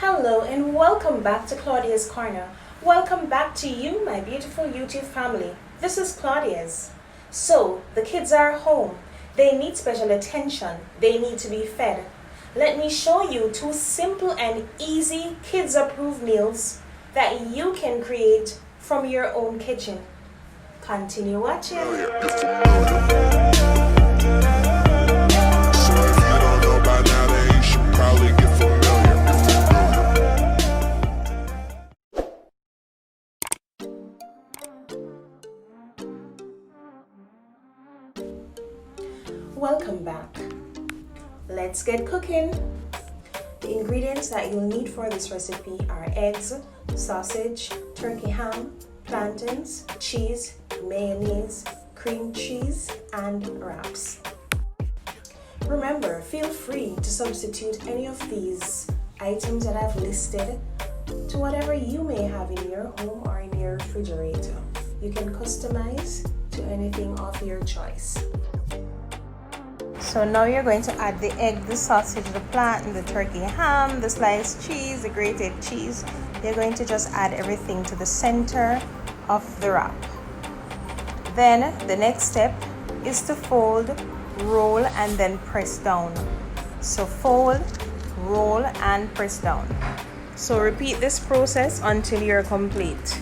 Hello and welcome back to Claudia's Corner. Welcome back to you, my beautiful YouTube family. This is Claudia's. So, the kids are home. They need special attention. They need to be fed. Let me show you two simple and easy kids-approved meals that you can create from your own kitchen. Continue watching. Welcome back. Let's get cooking. The ingredients that you'll need for this recipe are eggs, sausage, turkey ham, plantains, cheese, mayonnaise, cream cheese, and wraps. Remember, feel free to substitute any of these items that I've listed to whatever you may have in your home or in your refrigerator. You can customize to anything of your choice. So now you're going to add the egg, the sausage, the plantain, the turkey ham, the sliced cheese, the grated cheese. You're going to just add everything to the center of the wrap. Then the next step is to fold, roll, and then press down. So fold, roll, and press down. So repeat this process until you're complete.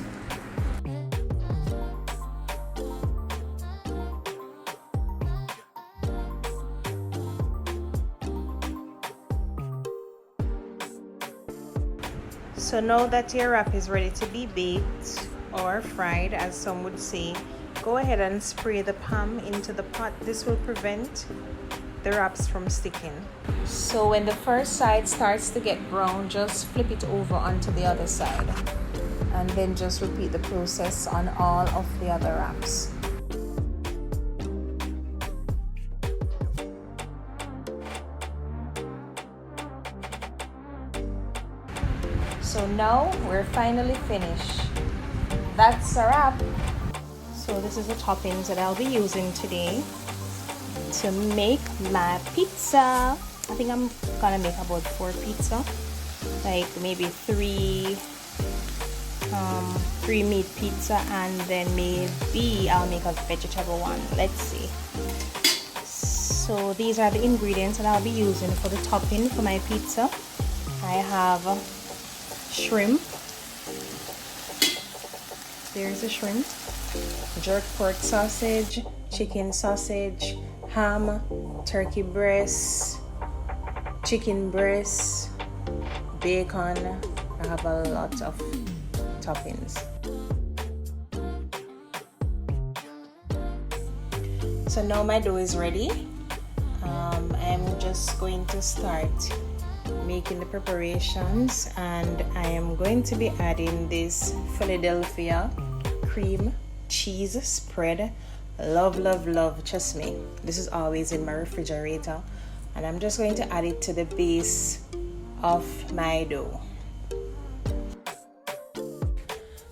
So now that your wrap is ready to be baked or fried, as some would say, go ahead and spray the palm into the pot. This will prevent the wraps from sticking. So when the first side starts to get brown, just flip it over onto the other side. And then just repeat the process on all of the other wraps. So now we're finally finished. That's a wrap. So this is the toppings that I'll be using today to make my pizza. I think I'm gonna make about 4 pizza, like maybe three meat pizza, and then maybe I'll make a vegetable one. Let's see. So these are the ingredients that I'll be using for the topping for my pizza. I have shrimp. There's a shrimp, jerk pork sausage, chicken sausage, ham, turkey breast, chicken breast, bacon. I have a lot of toppings. So now my dough is ready. I'm just going to start making the preparations, and I am going to be adding this Philadelphia cream cheese spread. Love, love, love, trust me, this is always in my refrigerator, and I'm just going to add it to the base of my dough.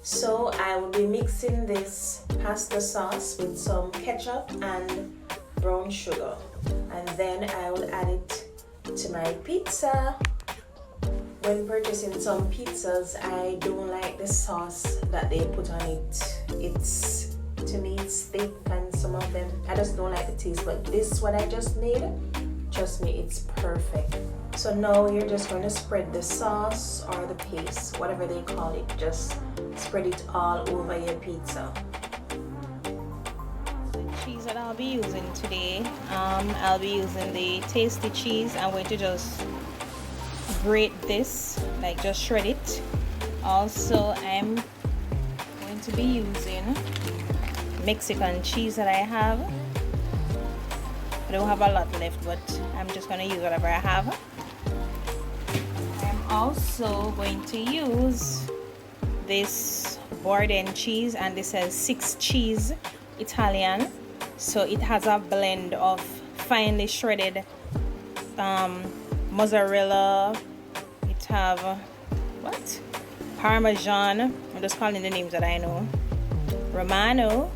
So I will be mixing this pasta sauce with some ketchup and brown sugar, and then I will add it to my pizza. When purchasing some pizzas, I don't like the sauce that they put on it. It's, to me, it's thick, and some of them I just don't like the taste. But this, what I just made, trust me, it's perfect. So now you're just going to spread the sauce or the paste, whatever they call it. Just spread it all over your pizza. Cheese that I'll be using today, I'll be using the tasty cheese. I'm going to just grate this, like just shred it. Also, I'm going to be using Mexican cheese that I have. I don't have a lot left, but I'm just going to use whatever I have. I'm also going to use this Borden cheese, and this says 6 cheese Italian. So it has a blend of finely shredded mozzarella. It have what? Parmesan. I'm just calling the names that I know. Romano.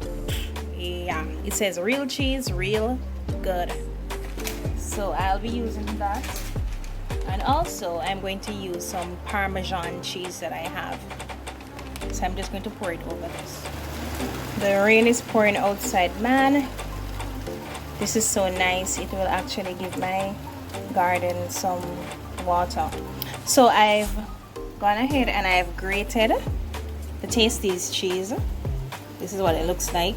Yeah, it says real cheese, real good. So I'll be using that. And And also I'm going to use some Parmesan cheese that I have. So I'm just going to pour it over this. The rain is pouring outside, man. This is so nice. It will actually give my garden some water. So I've gone ahead and I've grated the Tasty's cheese. This is what it looks like.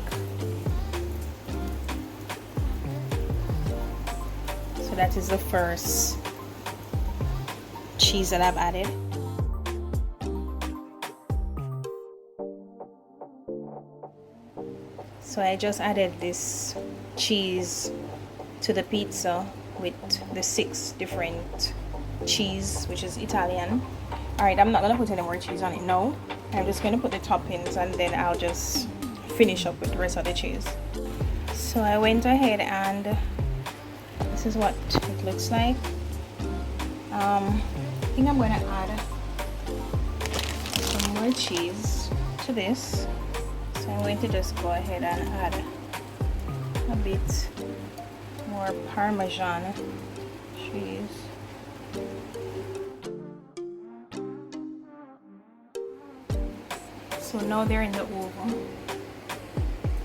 So that is the first cheese that I've added. So I just added this cheese to the pizza with the 6 different cheese, which is Italian. Alright, I'm not gonna put any more cheese on it now. I'm just gonna put the toppings and then I'll just finish up with the rest of the cheese. So I went ahead and this is what it looks like. I think I'm gonna add some more cheese to this. So I'm going to just go ahead and add a bit more Parmesan cheese. So now they're in the oven.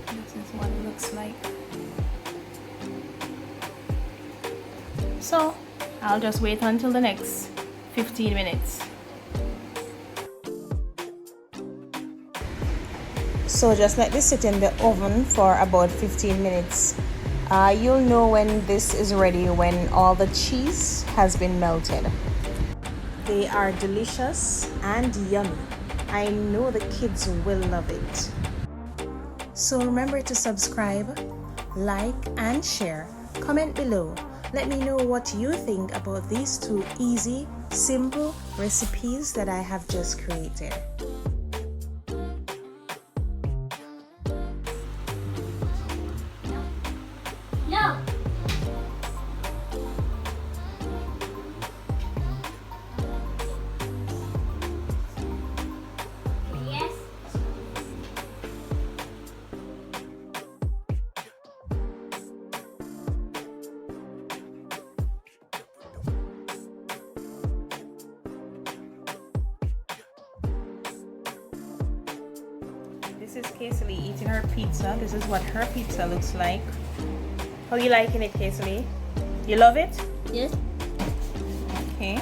This is what it looks like. So I'll just wait until the next 15 minutes. So just let this sit in the oven for about 15 minutes. You'll know when this is ready when all the cheese has been melted. They are delicious and yummy. I know the kids will love it. So remember to subscribe, like and share. Comment below. Let me know what you think about these 2 easy, simple recipes that I have just created. No. Yes. This is Kaale eating her pizza. This is what her pizza looks like. How you liking it, Kaale? You love it? Yes. Okay.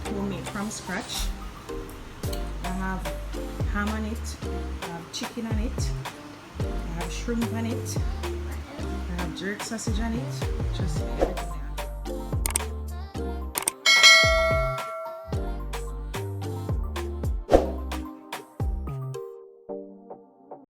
Homemade from scratch. I have ham on it, I have chicken on it, I have shrimp on it, I have jerk sausage on it, just everything.